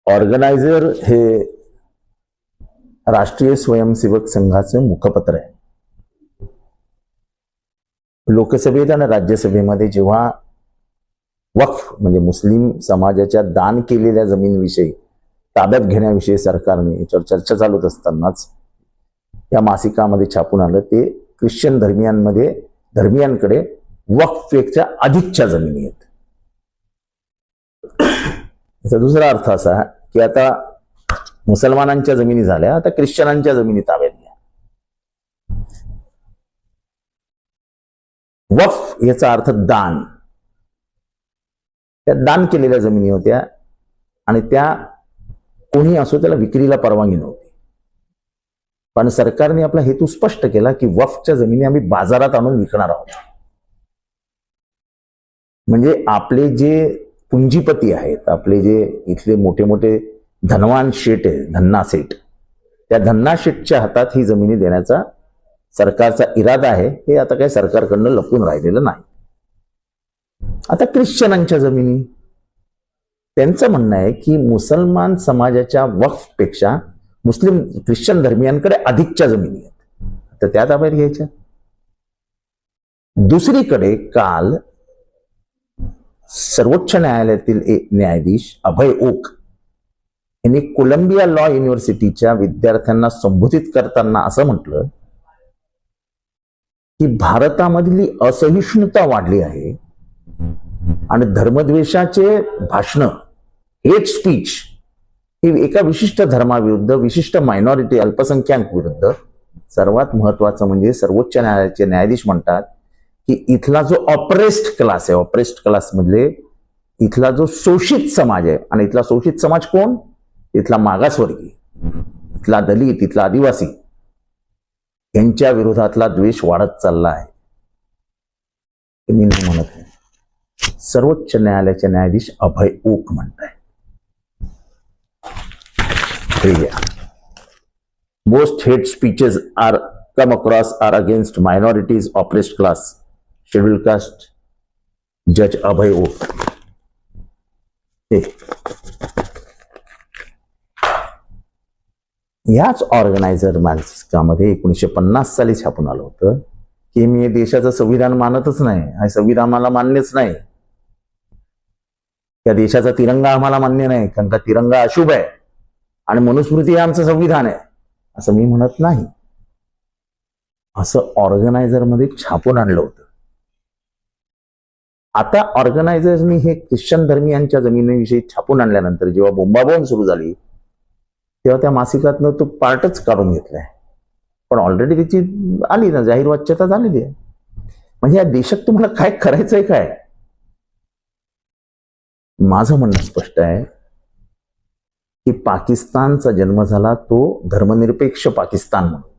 Organiser हे राष्ट्रीय स्वयंसेवक संघाचे मुखपत्र आहे. लोकसभेत आणि राज्यसभेमध्ये जेव्हा वक्फ म्हणजे मुस्लिम समाजाच्या दान केलेल्या जमिनीविषयी ताब्यात घेण्याविषयी सरकारने याच्यावर चर्चा चालूत असतानाच या मासिकामध्ये छापून आलं ते ख्रिश्चन धर्मियांकडे वक्फपेक्षा अधिकच्या जमिनी आहेत. याचा दुसरा अर्थ असा की आता मुसलमानांच्या जमिनी झाल्या, आता ख्रिश्चनांच्या जमिनी ताब्यात घ्या. वक्फ याचा अर्थ दान. त्या दान केलेल्या जमिनी होत्या आणि त्या कोणी असो त्याला विक्रीला परवानगी नव्हती. पण सरकारने आपला हेतू स्पष्ट केला की वक्फच्या जमिनी आम्ही बाजारात आणून विकणार आहोत. म्हणजे आपले जे पुंजीपती आहेत, आपले जे इथले मोठे मोठे धनवान शेठ आहे, धन्ना सेठ, त्या धन्ना शेठच्या हातात ही जमिनी देण्याचा सरकारचा इरादा आहे. हे आता काही सरकारकडनं लपून राहिलेलं नाही. आता ख्रिश्चनांच्या जमिनी, त्यांचं म्हणणं आहे की मुसलमान समाजाच्या वक्फपेक्षा ख्रिश्चन धर्मियांकडे अधिकच्या जमिनी आहेत, तर त्या ताब्यात घ्यायच्या. दुसरीकडे काल सर्वोच्च न्यायालयातील एक न्यायाधीश अभय ओक यांनी कोलंबिया लॉ युनिव्हर्सिटीच्या विद्यार्थ्यांना संबोधित करताना असं म्हटलं की भारतामधली असहिष्णुता वाढली आहे आणि धर्मद्वेषाचे भाषण, हेट स्पीच ही एका विशिष्ट धर्माविरुद्ध, विशिष्ट मायनॉरिटी अल्पसंख्याक विरुद्ध, सर्वात महत्वाचं म्हणजे सर्वोच्च न्यायालयाचे न्यायाधीश म्हणतात की इथला जो ऑपरेस्ड क्लास आहे, ऑपरेस्ड क्लास म्हणजे इथला जो शोषित समाज आहे, आणि इथला शोषित समाज कोण? इथला मागासवर्गीय, इथला दलित, इथला आदिवासी, यांच्या विरोधातला द्वेष वाढत चालला आहे. मी नाही म्हणत आहे, सर्वोच्च न्यायालयाचे न्यायाधीश अभय ओक म्हणताय. Most hate speeches are come across are against minorities, oppressed class, scheduled caste, Judge Abhay Oak. याच ऑर्गनायझर मासिकामध्ये 1950 साली छापून आलं होतं की मी देशाचं संविधान मानतच नाही, हा संविधान आम्हाला मान्यच नाही, त्या देशाचा तिरंगा आम्हाला मान्य नाही, कारण का तिरंगा अशुभ आहे आणि मनुस्मृती हे आमचं संविधान आहे, असं मी म्हणत नाही. असं ऑर्गनायझर मध्ये छापून आणलं होतं. आता ऑर्गनायझरनी हे ख्रिश्चन धर्मियांच्या जमिनीविषयी छापून आणल्यानंतर जेव्हा बोंबाबोंब सुरू झाली तेव्हा त्या मासिकातनं तो पार्टच काढून घेतलाय. पण ऑलरेडी त्याची आली ना, जाहीर वाच्यता झालेली आहे. म्हणजे या देशात तुम्हाला काय करायचंय काय? माझं म्हणणं स्पष्ट आहे की पाकिस्तानचा जन्म झाला तो धर्मनिरपेक्ष पाकिस्तान म्हणून,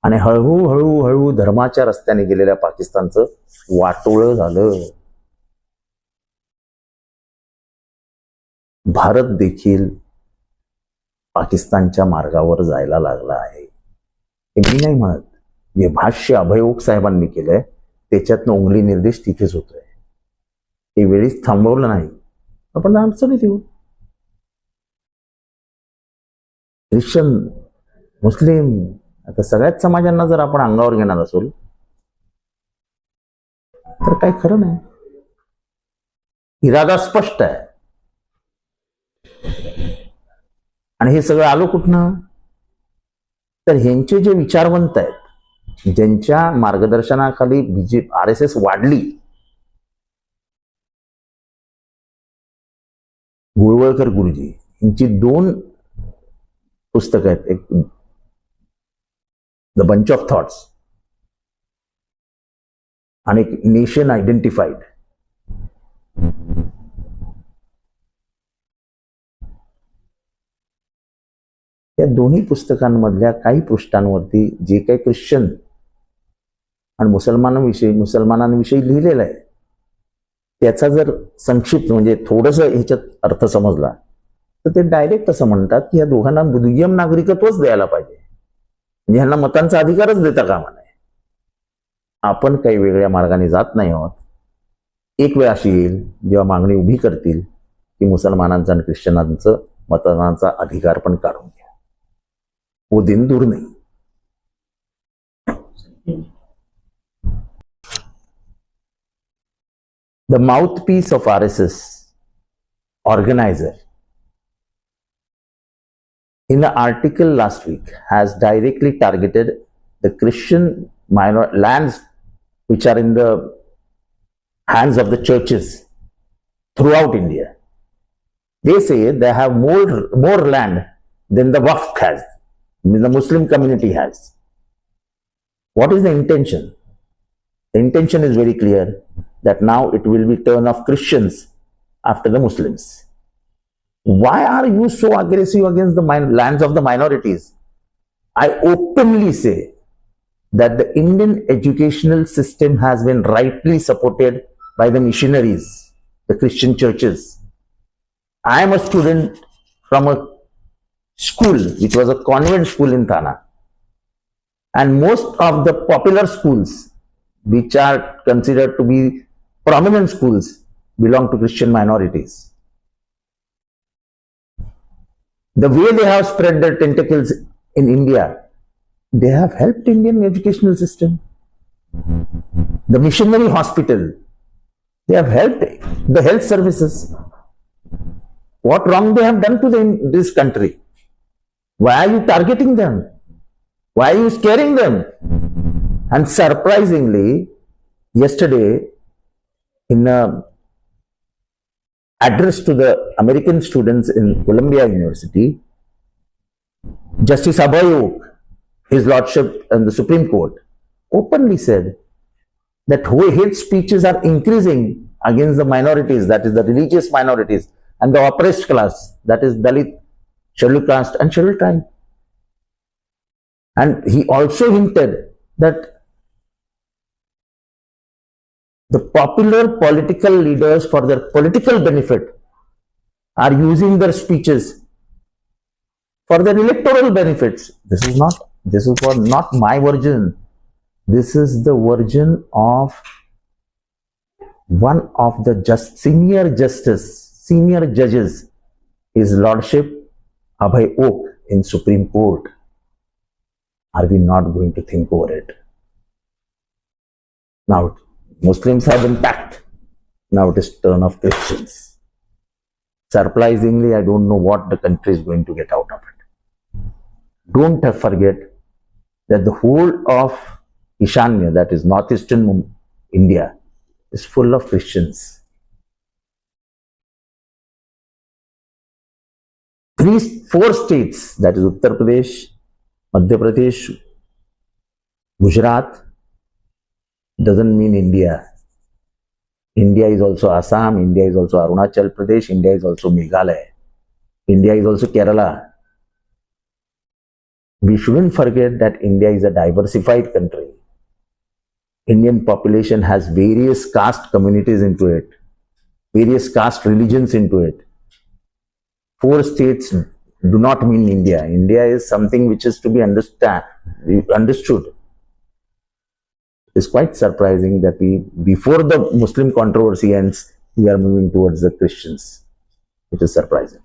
आणि हळूहळू धर्माच्या रस्त्याने गेलेल्या पाकिस्तानचं वाटोळं झालं. भारत देखील पाकिस्तानच्या मार्गावर जायला लागला आहे. हे मी नाही म्हणत, जे भाष्य अभय ओक साहेबांनी केलंय त्याच्यातनं उंगली निर्देश तिथेच होतोय. हे वेळीच थांबवलं नाही, आपण अडचणीत येऊ. ख्रिश्चन, मुस्लिम, आता सगळ्याच समाजांना जर आपण अंगावर घेणार असू तर काही खरं नाही. इरादा स्पष्ट आहे. आणि हे सगळं आलो कुठनं? तर ह्यांचे जे विचारवंत आहेत, ज्यांच्या मार्गदर्शनाखाली RSS वाढली, गुळवळकर गुरुजी यांची 2 पुस्तकं आहेत, एक द बंच ऑफ थॉट्स आणि नेशन आयडेंटिफाईड. या दोन्ही पुस्तकांमधल्या काही पृष्ठांवरती जे काही ख्रिश्चन आणि मुसलमानांविषयी लिहिलेलं आहे त्याचा जर संक्षिप्त म्हणजे थोडंसं ह्याच्यात अर्थ समजला तर ते डायरेक्ट असं म्हणतात की या दोघांना दुय्यम नागरिकत्वच द्यायला पाहिजे, म्हणजे ह्यांना मतांचा अधिकारच देता कामा नये. आपण काही वेगळ्या मार्गाने जात नाही आहोत. एक वेळ अशी येईल जेव्हा मागणी उभी करतील की मुसलमानांचं आणि ख्रिश्चनांचं मतदानाचा अधिकार पण काढून घ्या. वो दिन दूर नाही. The mouthpiece of RSS organizer in an article last week has directly targeted the Christian minor lands which are in the hands of the churches throughout India. They say they have more land than the Waqf has, the Muslim community has. What is the intention? The intention is very clear that now it will be turn of Christians after the Muslims. Why are you so aggressive against the lands of the minorities? I openly say that the Indian educational system has been rightly supported by the missionaries, the Christian churches. I am a student from a school which was a convent school in Thana, and most of the popular schools which are considered to be prominent schools belong to Christian minorities. The way they have spread their tentacles in India, they have helped Indian educational system. The missionary hospital, they have helped the health services. What wrong they have done to this country? Why are you targeting them? Why are you scaring them? And surprisingly, yesterday, in an address to the American students in Columbia University, Justice Abhay Ok, His Lordship and the Supreme Court, openly said that hate speeches are increasing against the minorities, that is the religious minorities, and the oppressed class, that is Dalit, scheduled caste and scheduled tribe. And he also hinted that the popular political leaders, for their political benefit, are using their speeches for their electoral benefits. This is not my version. This is the version of one of the senior judges, His Lordship Abhay Ok in Supreme Court. Are we not going to think over it? Now, Muslims have been packed. Now it is turn of Christians. Surprisingly, I don't know what the country is going to get out of it. Don't forget that the whole of Ishanya, that is northeastern India, is full of Christians. 4 states, that is Uttar Pradesh, Madhya Pradesh, Gujarat, doesn't mean India. India is also Assam, India is also Arunachal Pradesh, India is also Meghalaya, India is also Kerala. We shouldn't forget that India is a diversified country. Indian population has various caste communities into it, various caste religions into it. 4 states do not mean India. India is something which is to be understood. It's quite surprising that before the Muslim controversy ends, we are moving towards the Christians. It is surprising.